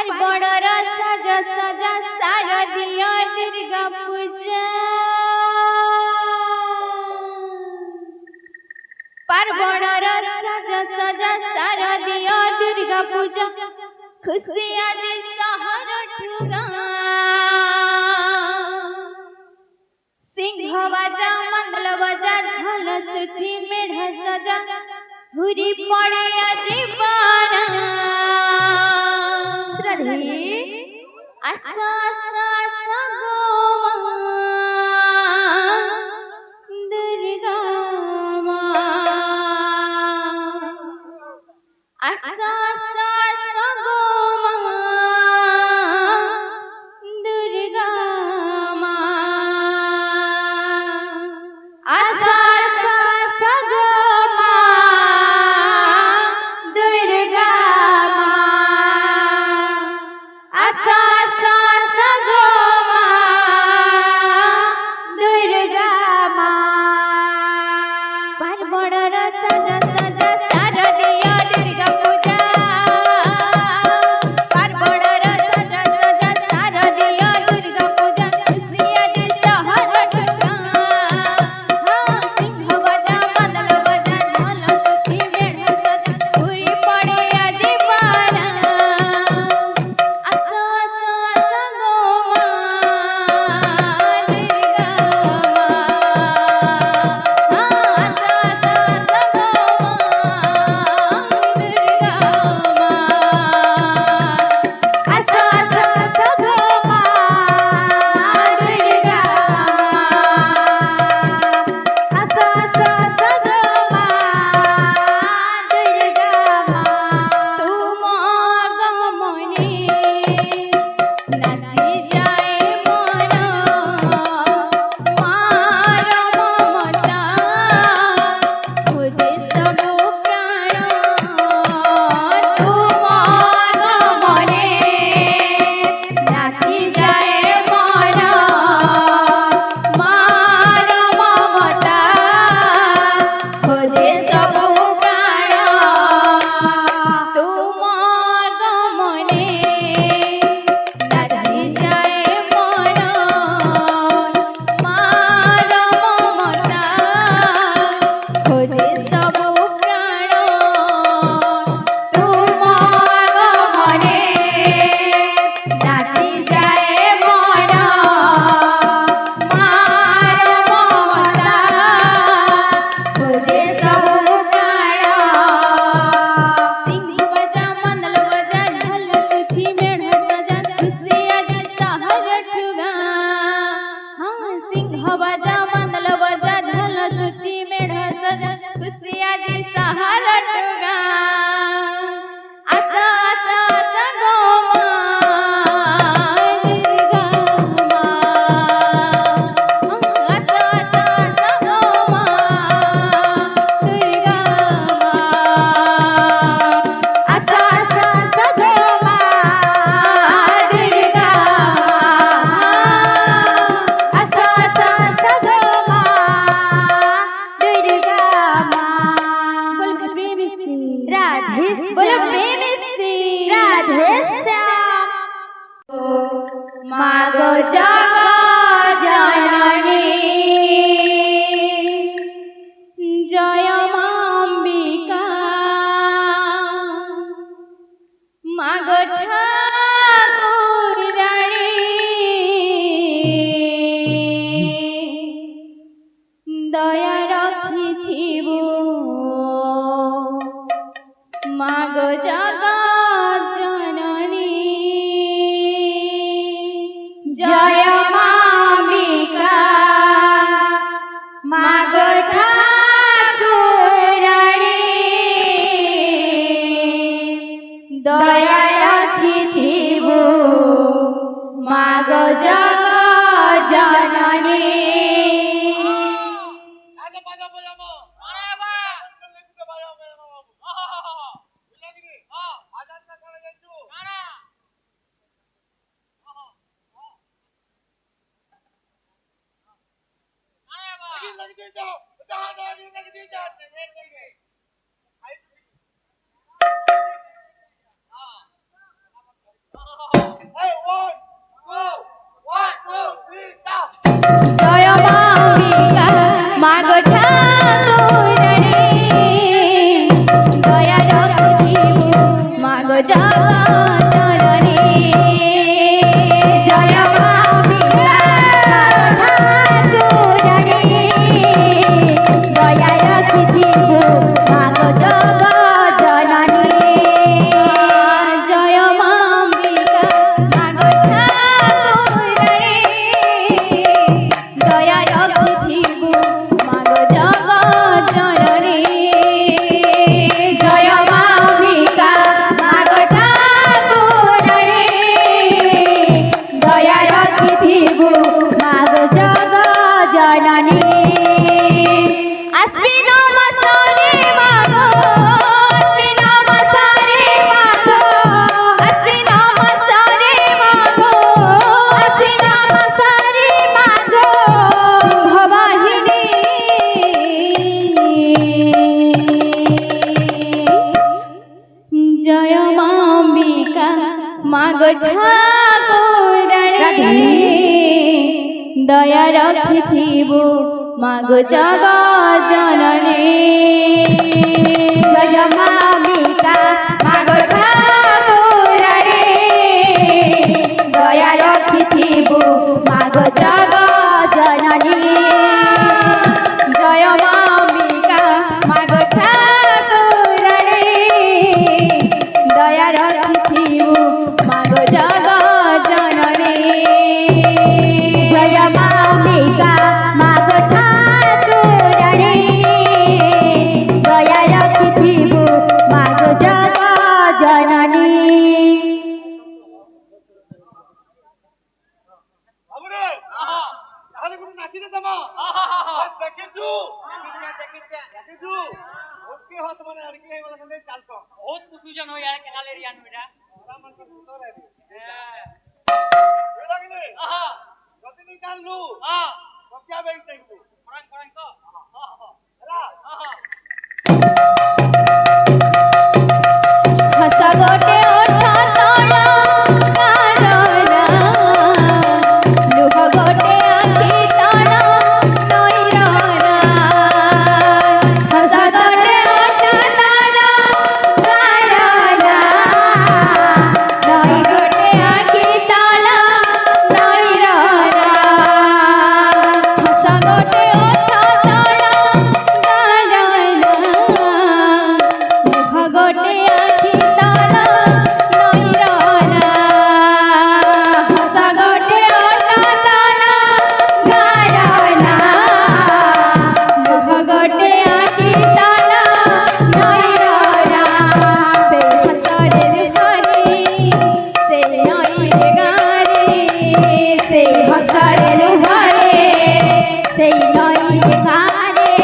পার্বণর সাজ সাজা শারদীয় দুর্গা পূজা পার্বণর সাজ সাজা শারদীয় দুর্গা পূজা খুশি আজ শহর ঠুগা সিংহ বাজা মঙ্গল বাজা ঝল সুচি মেঢ় সাজা ঘুরি পড়ে আজ বানা শ্রদ্ধে আসা আসা আসা গো দুর্গা মা আসা আসা আসা গো দুর্গা মা আসা আসা আসা গো দুর্গা মা আসা আসা আসা গো দুর্গা মা পার্বণর সাজা সাজা শারদীয় দুর্গা পূজা পার্বণর সাজা সাজা শারদীয় দুর্গা পূজা খুশি আজ শহর ঠুগা সিংহ বাজা মন্দল বাজা ঝল সুচি মেঢ় সাজা ঘুরি পড়ে আজ বানা আসা আসা আসা গো দুর্গা মাগো জগজ্জননী জয় মাম্বিকা মাগো ঠাকুরানী দয়া রখিথিবু মাগো জগজ্জননী জয় মাম্বিকা মাগো ঠাকুরানী দয়া রখিথিবু মাগো জগজ্জননী চরণে জয় মা অম্বিকা ঠাকুরানী দয়া রাখিথিবু মাগো জগ জননী জয় মা অম্বিকা মাগো ঠাকুরানী দয়া রাখিথিবু মাগো জগ জননী জয় মা অম্বিকা মাগো ঠাকুরানী দয়া রাখিথিবু মাগো জগ জননী আশ্বিন মাসরে মাগো আশ্বিন মাসরে মাগো আশ্বিন মাসরে মাগো আশ্বিন মাসরে মাগো সিংহবাহিনী জয় মা অম্বিকা মাগো ঠাকুরানী দয়া রাখিথিবু মাগো জগ জননী জয় মা অম্বিকা মাগো ঠাকুরানী দয়া রাখিথিবু মাগো জগ জননী জয় মা অম্বিকা মাগো ঠাকুরানী দয়া রাখিথিবু মাগো জগ জননী জয় মা অম্বিকা মাগো ঠাকুরানী দয়া রাখিথিবু মাগো জগ জননী বাবুরে তাহলে কোনো নাচি না জামা আজ দেখেছু দেখেছু ওকে হাত মানে আর কি হয়ে গেল মানে চালতো बहुत कुसुजन हो यार केनाल एरिया में बेटा ওরা মানে সুন্দর আছে हां ভালো লাগে हां যদি নি জানলু हां সবটা বেই দেখবো কোরআন কোরআন को हां हां হলা हां हसा गोटे ओठा ताला कारणा लुह गोटे आखि ताला नैराना हसा गोटे ओठा ताला कारणा नई गोटे आखि ताला नैराना हसा गोटे ओठा ताला कारणा गोटे आखि ताला नैराना हसा गोटे ओठा ताला गाराना मुह गोटे आखि ताला नैराना से हसरे हरे से नई गारे से हसरे हरे से नई गारे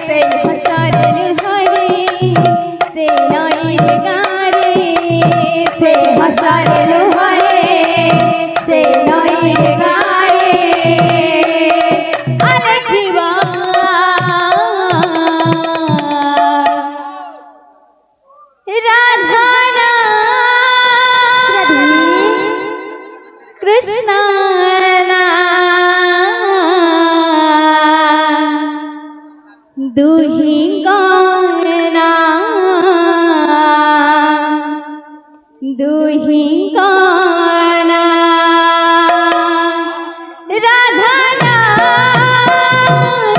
से हसरे हरे से नई गारे से हसरे हरे से नई गारे अलखिवा राधाना कृष्णना दुही गाना दुही गाना राधाना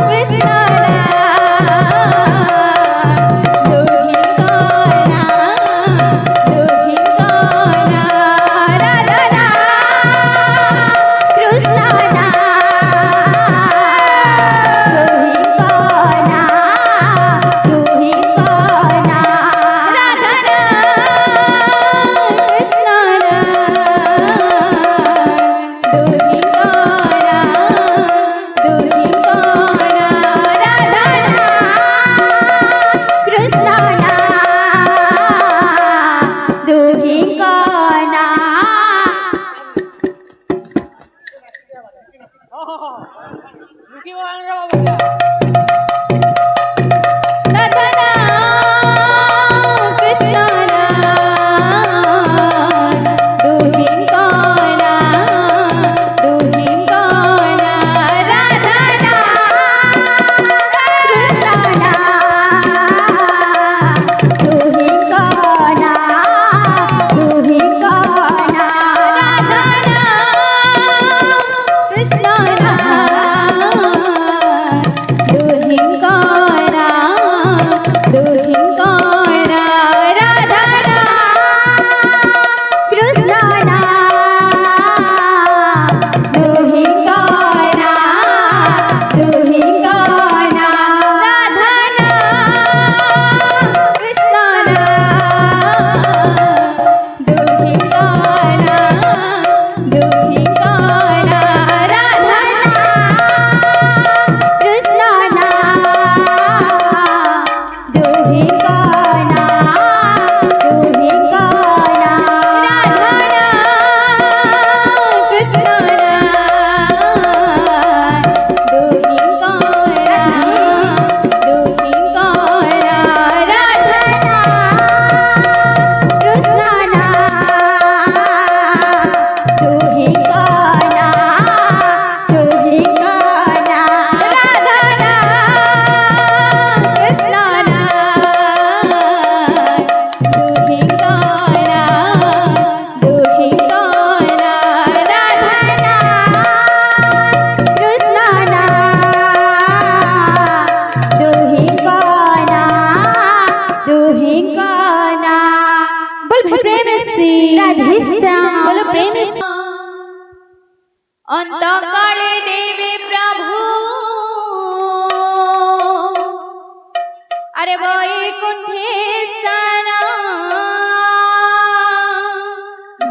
कृष्णना दुही गाना राधाना শ্যাম বলো প্রেম অন্তকালে দেবে প্রভু আরে বৈকুণ্ঠে স্থান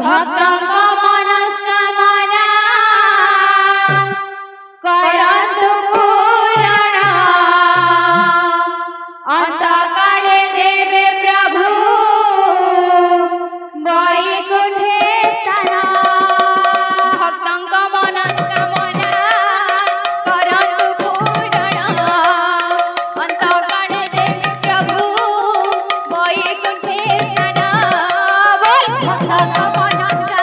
ভক্তঙ্গ মনস্কামনা করন্তু পূরণ অন্তকালে দেবে প্রভু বৈকুণ্ঠে স্থান ভক্তঙ্গ মনস্কামনা করন্তু পূরণ অন্তকালে দেবে প্রভু বৈকুণ্ঠে স্থান বল ভক্তঙ্গ মনস্কামনা